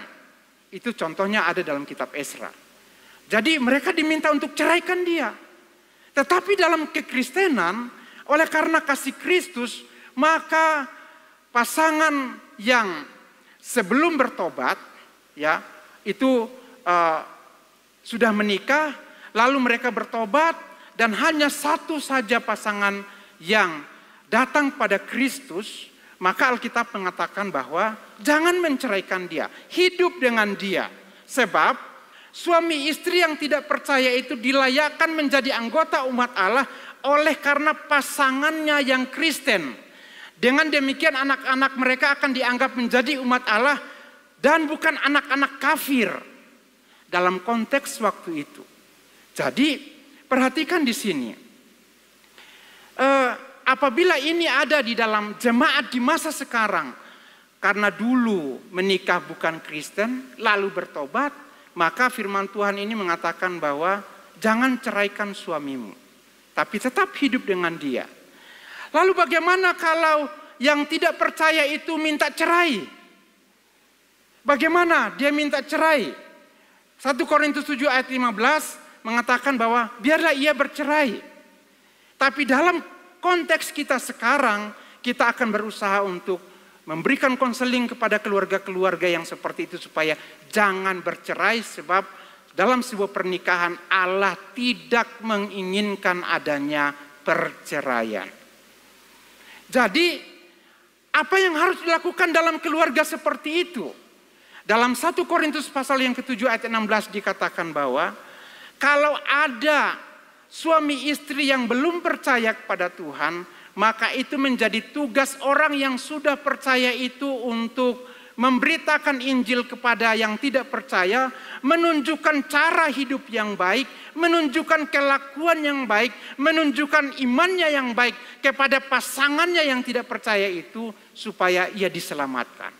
Itu contohnya ada dalam kitab Esra. Jadi mereka diminta untuk ceraikan dia. Tetapi dalam kekristenan, oleh karena kasih Kristus, maka pasangan yang sebelum bertobat, ya, itu sudah menikah, lalu mereka bertobat, dan hanya satu saja pasangan yang datang pada Kristus, maka Alkitab mengatakan bahwa jangan menceraikan dia, hidup dengan dia. Sebab suami istri yang tidak percaya itu dilayakkan menjadi anggota umat Allah oleh karena pasangannya yang Kristen. Dengan demikian anak-anak mereka akan dianggap menjadi umat Allah dan bukan anak-anak kafir dalam konteks waktu itu. Jadi perhatikan di sini. Apabila ini ada di dalam jemaat di masa sekarang, karena dulu menikah bukan Kristen, lalu bertobat, maka firman Tuhan ini mengatakan bahwa jangan ceraikan suamimu, tapi tetap hidup dengan dia. Lalu bagaimana kalau yang tidak percaya itu minta cerai? Bagaimana dia minta cerai? 1 Korintus 7 ayat 15 mengatakan bahwa biarlah ia bercerai. Tapi dalam konteks kita sekarang, kita akan berusaha untuk memberikan konseling kepada keluarga-keluarga yang seperti itu supaya jangan bercerai, sebab dalam sebuah pernikahan Allah tidak menginginkan adanya perceraian. Jadi apa yang harus dilakukan dalam keluarga seperti itu? Dalam 1 Korintus pasal yang ke-7 ayat 16 dikatakan bahwa kalau ada suami istri yang belum percaya kepada Tuhan, maka itu menjadi tugas orang yang sudah percaya itu untuk memberitakan Injil kepada yang tidak percaya, menunjukkan cara hidup yang baik, menunjukkan kelakuan yang baik, menunjukkan imannya yang baik kepada pasangannya yang tidak percaya itu supaya ia diselamatkan.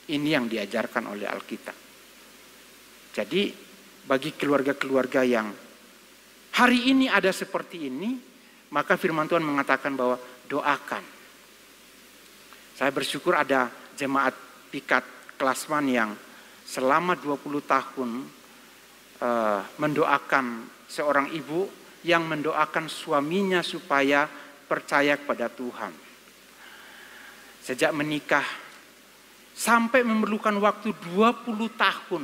Ini yang diajarkan oleh Alkitab. Jadi bagi keluarga-keluarga yang hari ini ada seperti ini, maka firman Tuhan mengatakan bahwa doakan. Saya bersyukur ada jemaat pikat Klasman yang selama 20 tahun mendoakan seorang ibu yang mendoakan suaminya supaya percaya kepada Tuhan. Sejak menikah sampai memerlukan waktu 20 tahun.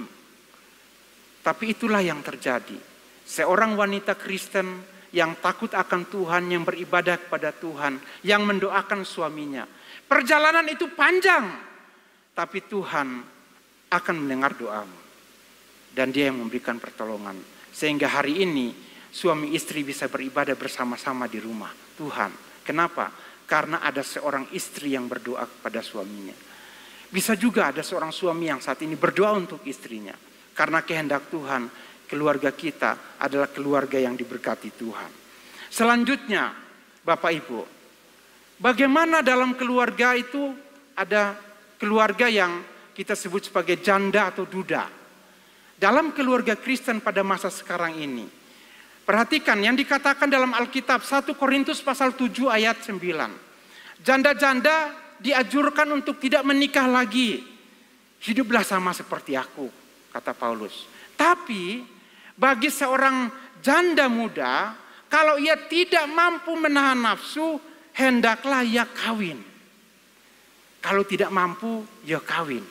Tapi itulah yang terjadi. Seorang wanita Kristen yang takut akan Tuhan, yang beribadah kepada Tuhan, yang mendoakan suaminya. Perjalanan itu panjang, tapi Tuhan akan mendengar doamu. Dan dia yang memberikan pertolongan. Sehingga hari ini suami istri bisa beribadah bersama-sama di rumah Tuhan. Kenapa? Karena ada seorang istri yang berdoa kepada suaminya. Bisa juga ada seorang suami yang saat ini berdoa untuk istrinya. Karena kehendak Tuhan, keluarga kita adalah keluarga yang diberkati Tuhan. Selanjutnya, Bapak Ibu, bagaimana dalam keluarga itu ada keluarga yang kita sebut sebagai janda atau duda. Dalam keluarga Kristen pada masa sekarang ini, perhatikan yang dikatakan dalam Alkitab 1 Korintus pasal 7 ayat 9. Janda-janda dianjurkan untuk tidak menikah lagi. Hiduplah sama seperti aku, kata Paulus. Tapi bagi seorang janda muda, kalau ia tidak mampu menahan nafsu, hendaklah ia kawin. Kalau tidak mampu, ya kawin.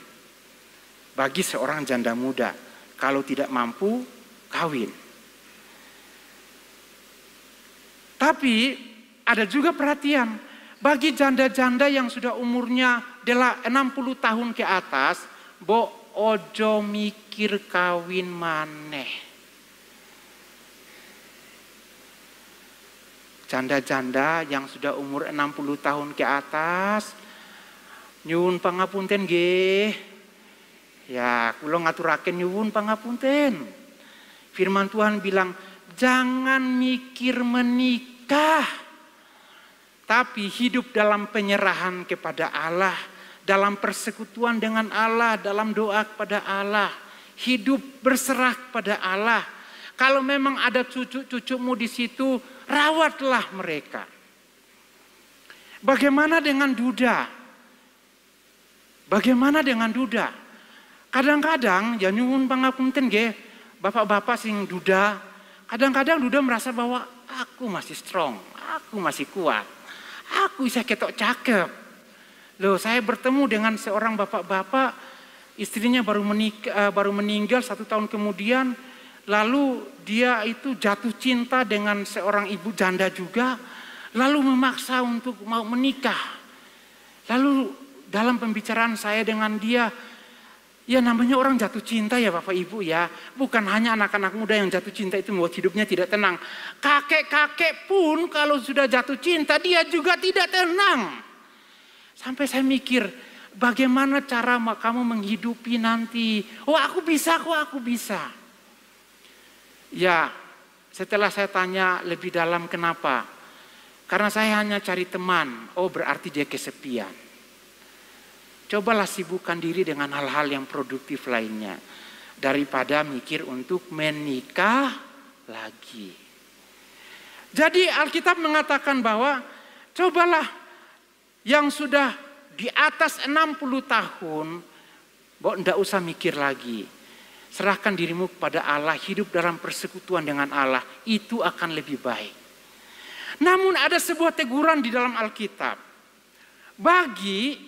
Bagi seorang janda muda, kalau tidak mampu, kawin. Tapi ada juga perhatian. Bagi janda-janda yang sudah umurnya 60 tahun ke atas, bo ojo mikir kawin maneh. Janda-janda yang sudah umur 60 tahun ke atas, nyuwun pangapunten nggih. Ya, kula ngaturaken nyuwun pangapunten. Firman Tuhan bilang, jangan mikir menikah. Tapi hidup dalam penyerahan kepada Allah, dalam persekutuan dengan Allah, dalam doa kepada Allah, hidup berserah kepada Allah. Kalau memang ada cucu-cucumu di situ, rawatlah mereka. Bagaimana dengan duda? Bagaimana dengan duda? Kadang-kadang ya nyuwun pangapunten nggih, bapak-bapak sing duda, kadang-kadang duda merasa bahwa aku masih strong, aku masih kuat. Aku bisa ketok cakep. Loh, saya bertemu dengan seorang bapak-bapak, istrinya baru meninggal 1 tahun kemudian, lalu dia itu jatuh cinta dengan seorang ibu janda juga, lalu memaksa untuk mau menikah. Lalu dalam pembicaraan saya dengan dia, Ya namanya orang jatuh cinta ya Bapak Ibu ya. Bukan hanya anak-anak muda yang jatuh cinta itu membuat hidupnya tidak tenang. Kakek-kakek pun kalau sudah jatuh cinta dia juga tidak tenang. Sampai saya mikir, bagaimana cara kamu menghidupi nanti? Oh aku bisa kok, aku bisa. Ya setelah saya tanya lebih dalam kenapa? Karena saya hanya cari teman. Oh berarti dia kesepian. Cobalah sibukkan diri dengan hal-hal yang produktif lainnya. Daripada mikir untuk menikah lagi. Jadi Alkitab mengatakan bahwa cobalah yang sudah di atas 60 tahun. Bahwa tidak usah mikir lagi. Serahkan dirimu kepada Allah. Hidup dalam persekutuan dengan Allah. Itu akan lebih baik. Namun ada sebuah teguran di dalam Alkitab. Bagi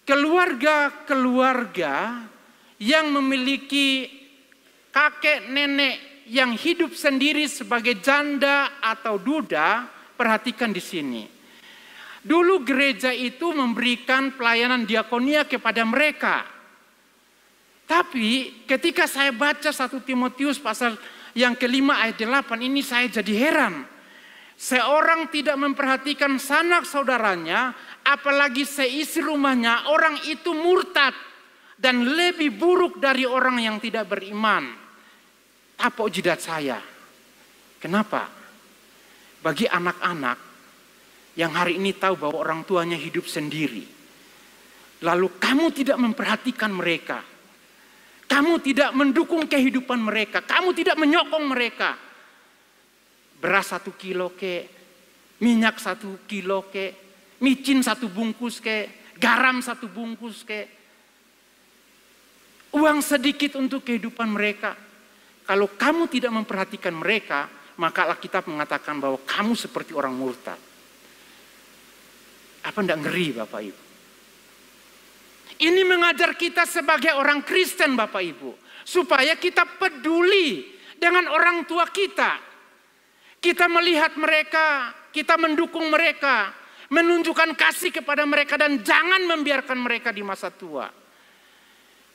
keluarga-keluarga yang memiliki kakek nenek yang hidup sendiri sebagai janda atau duda, perhatikan di sini. Dulu gereja itu memberikan pelayanan diakonia kepada mereka. Tapi ketika saya baca 1 Timotius pasal yang kelima ayat 8 ini saya jadi heran. Seorang tidak memperhatikan sanak saudaranya, apalagi seisi rumahnya, orang itu murtad dan lebih buruk dari orang yang tidak beriman. Tapok jidat saya. Kenapa? Bagi anak-anak yang hari ini tahu bahwa orang tuanya hidup sendiri, lalu kamu tidak memperhatikan mereka, kamu tidak mendukung kehidupan mereka, kamu tidak menyokong mereka. Beras 1 kilo ke, minyak 1 kilo ke, micin 1 bungkus ke, garam 1 bungkus ke. Uang sedikit untuk kehidupan mereka. Kalau kamu tidak memperhatikan mereka, maka Alkitab mengatakan bahwa kamu seperti orang murtad. Apa enggak ngeri Bapak Ibu? Ini mengajar kita sebagai orang Kristen Bapak Ibu. Supaya kita peduli dengan orang tua kita. Kita melihat mereka, kita mendukung mereka, menunjukkan kasih kepada mereka dan jangan membiarkan mereka di masa tua.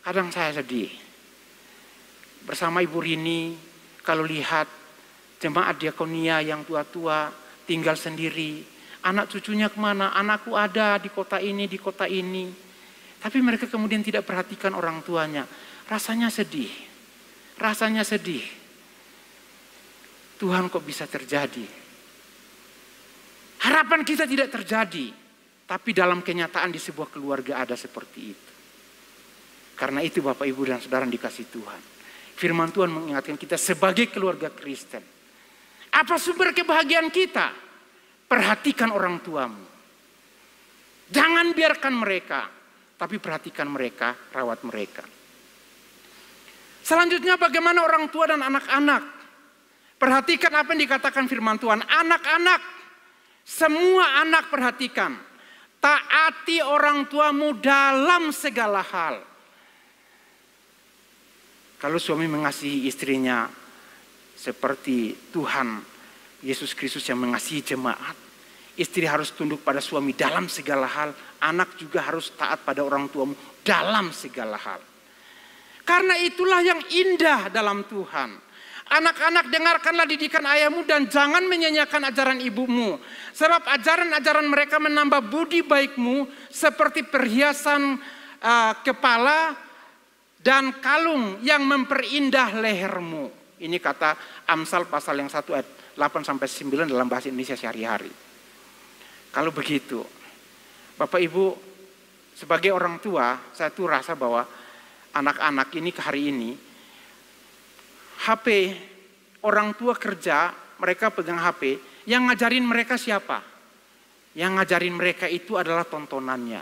Kadang saya sedih. Bersama Ibu Rini, kalau lihat jemaat diakonia yang tua-tua tinggal sendiri. Anak cucunya kemana? Anakku ada di kota ini, di kota ini. Tapi mereka kemudian tidak perhatikan orang tuanya. Rasanya sedih. Rasanya sedih. Tuhan kok bisa terjadi? Harapan kita tidak terjadi. Tapi dalam kenyataan di sebuah keluarga ada seperti itu. Karena itu Bapak Ibu dan Saudara dikasih Tuhan. Firman Tuhan mengingatkan kita sebagai keluarga Kristen. Apa sumber kebahagiaan kita? Perhatikan orang tuamu. Jangan biarkan mereka. Tapi perhatikan mereka, rawat mereka. Selanjutnya bagaimana orang tua dan anak-anak? Perhatikan apa yang dikatakan firman Tuhan. Anak-anak, semua anak perhatikan. Taati orang tuamu dalam segala hal. Kalau suami mengasihi istrinya seperti Tuhan Yesus Kristus yang mengasihi jemaat. Istri harus tunduk pada suami dalam segala hal. Anak juga harus taat pada orang tuamu dalam segala hal. Karena itulah yang indah dalam Tuhan. Anak-anak dengarkanlah didikan ayahmu dan jangan menyanyiakan ajaran ibumu. Sebab ajaran-ajaran mereka menambah budi baikmu seperti perhiasan kepala dan kalung yang memperindah lehermu. Ini kata Amsal pasal yang 1 ayat 8-9 dalam bahasa Indonesia sehari-hari. Kalau begitu, Bapak Ibu sebagai orang tua, saya tuh rasa bahwa anak-anak ini ke hari ini, HP, orang tua kerja, mereka pegang HP, yang ngajarin mereka siapa? Yang ngajarin mereka itu adalah tontonannya.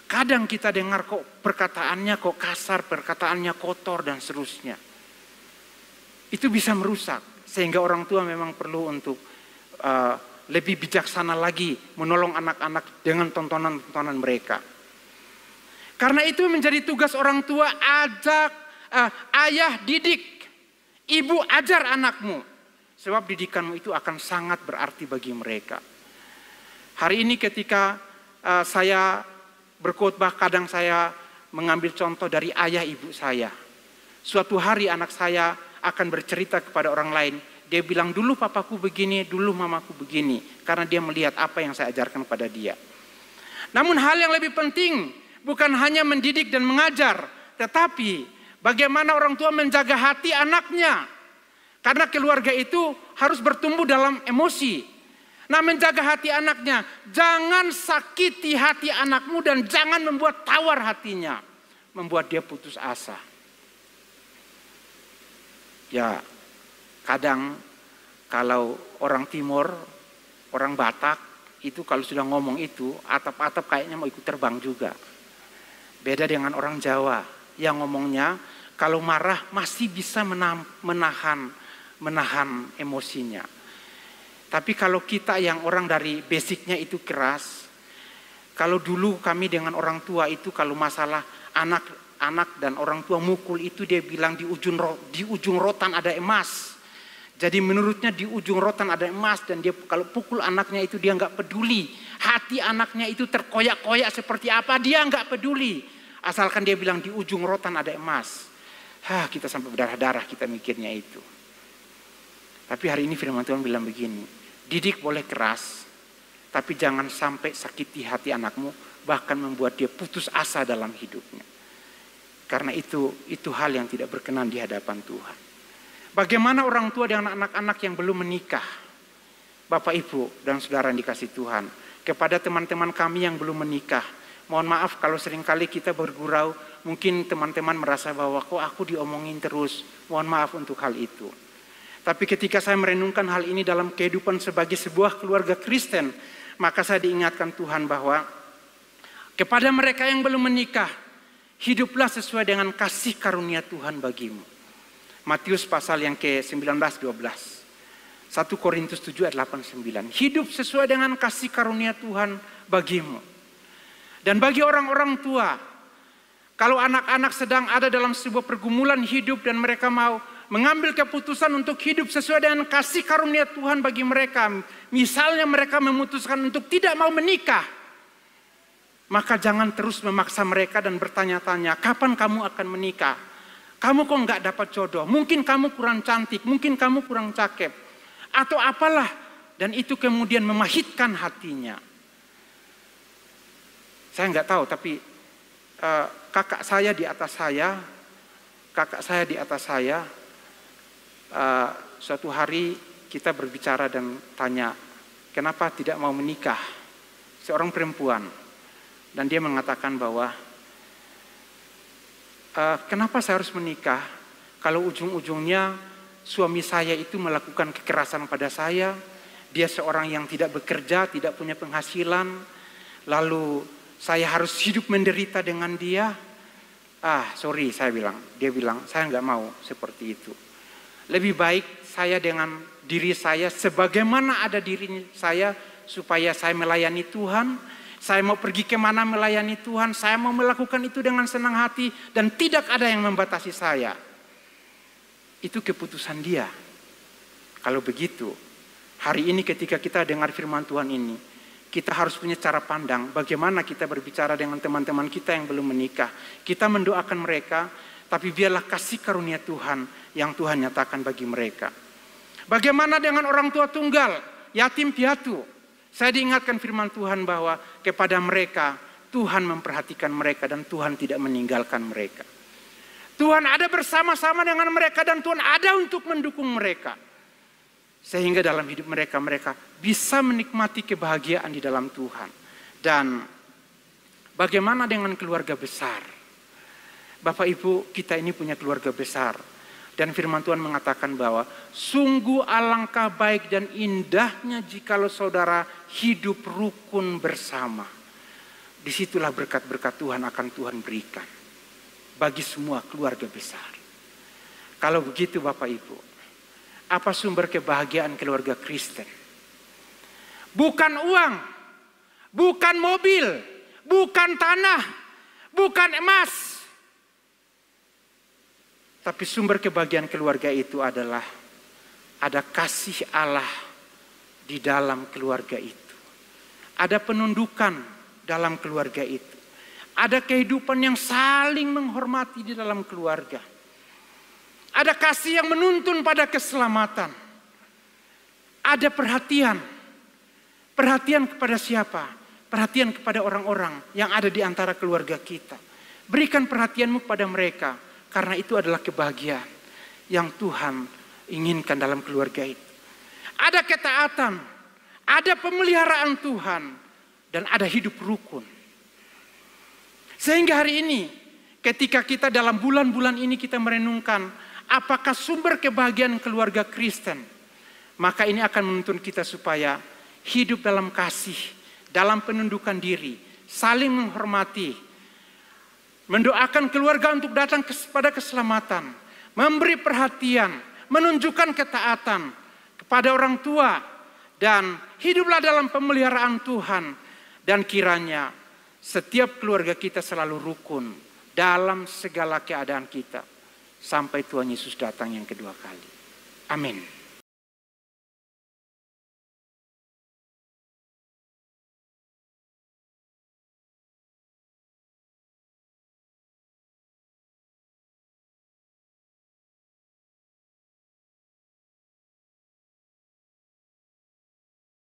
Kadang kita dengar kok perkataannya kok kasar, perkataannya kotor dan seterusnya. Itu bisa merusak, sehingga orang tua memang perlu untuk lebih bijaksana lagi menolong anak-anak dengan tontonan-tontonan mereka. Karena itu menjadi tugas orang tua, ayah didik, ibu ajar anakmu. Sebab didikanmu itu akan sangat berarti bagi mereka. Hari ini ketika saya berkhotbah, kadang saya mengambil contoh dari ayah ibu saya. Suatu hari anak saya akan bercerita kepada orang lain. Dia bilang, dulu papaku begini, dulu mamaku begini. Karena dia melihat apa yang saya ajarkan pada dia. Namun hal yang lebih penting bukan hanya mendidik dan mengajar, tetapi bagaimana orang tua menjaga hati anaknya. Karena keluarga itu harus bertumbuh dalam emosi. Nah, menjaga hati anaknya, jangan sakiti hati anakmu dan jangan membuat tawar hatinya, membuat dia putus asa. Ya, kadang kalau orang Timur, orang Batak, itu kalau sudah ngomong itu, atap-atap kayaknya mau ikut terbang juga. Beda dengan orang Jawa, yang ngomongnya kalau marah masih bisa menahan emosinya. Tapi kalau kita yang orang dari basicnya itu keras, kalau dulu kami dengan orang tua itu kalau masalah anak dan orang tua mukul itu dia bilang di ujung rotan ada emas. Jadi menurutnya di ujung rotan ada emas dan dia kalau pukul anaknya itu dia nggak peduli. Hati anaknya itu terkoyak-koyak seperti apa dia nggak peduli. Asalkan dia bilang di ujung rotan ada emas. Kita sampai berdarah-darah kita mikirnya itu. Tapi hari ini firman Tuhan bilang begini. Didik boleh keras, tapi jangan sampai sakiti hati anakmu, bahkan membuat dia putus asa dalam hidupnya. Karena itu hal yang tidak berkenan di hadapan Tuhan. Bagaimana orang tua dengan anak-anak yang belum menikah? Bapak, Ibu, dan saudara yang dikasih Tuhan. Kepada teman-teman kami yang belum menikah. Mohon maaf kalau seringkali kita bergurau. Mungkin teman-teman merasa bahwa kok aku diomongin terus. Mohon maaf untuk hal itu. Tapi ketika saya merenungkan hal ini dalam kehidupan sebagai sebuah keluarga Kristen. Maka saya diingatkan Tuhan bahwa kepada mereka yang belum menikah, hiduplah sesuai dengan kasih karunia Tuhan bagimu. Matius pasal yang ke-19, 12. 1 Korintus 7 ayat 8, 9. Hidup sesuai dengan kasih karunia Tuhan bagimu. Dan bagi orang-orang tua, kalau anak-anak sedang ada dalam sebuah pergumulan hidup dan mereka mau mengambil keputusan untuk hidup sesuai dengan kasih karunia Tuhan bagi mereka. Misalnya mereka memutuskan untuk tidak mau menikah. Maka jangan terus memaksa mereka dan bertanya-tanya, kapan kamu akan menikah? Kamu kok nggak dapat jodoh? Mungkin kamu kurang cantik, mungkin kamu kurang cakep. Atau apalah. Dan itu kemudian memahitkan hatinya. Saya nggak tahu, tapi kakak saya di atas saya, suatu hari kita berbicara dan tanya, kenapa tidak mau menikah? Seorang perempuan. Dan dia mengatakan bahwa, kenapa saya harus menikah? Kalau ujung-ujungnya suami saya itu melakukan kekerasan pada saya, dia seorang yang tidak bekerja, tidak punya penghasilan, lalu saya harus hidup menderita dengan dia. Sorry, dia bilang, saya nggak mau seperti itu. Lebih baik saya dengan diri saya sebagaimana ada diri saya, supaya saya melayani Tuhan. Saya mau pergi kemana melayani Tuhan, saya mau melakukan itu dengan senang hati dan tidak ada yang membatasi saya. Itu keputusan dia. Kalau begitu, hari ini ketika kita dengar firman Tuhan ini, kita harus punya cara pandang bagaimana kita berbicara dengan teman-teman kita yang belum menikah. Kita mendoakan mereka, tapi biarlah kasih karunia Tuhan yang Tuhan nyatakan bagi mereka. Bagaimana dengan orang tua tunggal, yatim piatu? Saya diingatkan firman Tuhan bahwa kepada mereka Tuhan memperhatikan mereka dan Tuhan tidak meninggalkan mereka. Tuhan ada bersama-sama dengan mereka dan Tuhan ada untuk mendukung mereka. Sehingga dalam hidup mereka bisa menikmati kebahagiaan di dalam Tuhan. Dan bagaimana dengan keluarga besar? Bapak Ibu, kita ini punya keluarga besar. Dan firman Tuhan mengatakan bahwa sungguh alangkah baik dan indahnya jikalau saudara hidup rukun bersama. Disitulah berkat-berkat Tuhan akan Tuhan berikan bagi semua keluarga besar. Kalau begitu Bapak Ibu, apa sumber kebahagiaan keluarga Kristen? Bukan uang, bukan mobil, bukan tanah, bukan emas. Tapi sumber kebahagiaan keluarga itu adalah ada kasih Allah di dalam keluarga itu. Ada penundukan dalam keluarga itu. Ada kehidupan yang saling menghormati di dalam keluarga. Ada kasih yang menuntun pada keselamatan. Ada perhatian. Perhatian kepada siapa? Perhatian kepada orang-orang yang ada di antara keluarga kita. Berikan perhatianmu kepada mereka. Karena itu adalah kebahagiaan yang Tuhan inginkan dalam keluarga itu. Ada ketaatan. Ada pemeliharaan Tuhan. Dan ada hidup rukun. Sehingga hari ini ketika kita dalam bulan-bulan ini kita merenungkan apakah sumber kebahagiaan keluarga Kristen, maka ini akan menuntun kita supaya hidup dalam kasih, dalam penundukan diri, saling menghormati, mendoakan keluarga untuk datang kepada keselamatan, memberi perhatian, menunjukkan ketaatan kepada orang tua, dan hiduplah dalam pemeliharaan Tuhan. Dan kiranya setiap keluarga kita selalu rukun dalam segala keadaan kita. Sampai Tuhan Yesus datang yang kedua kali. Amin.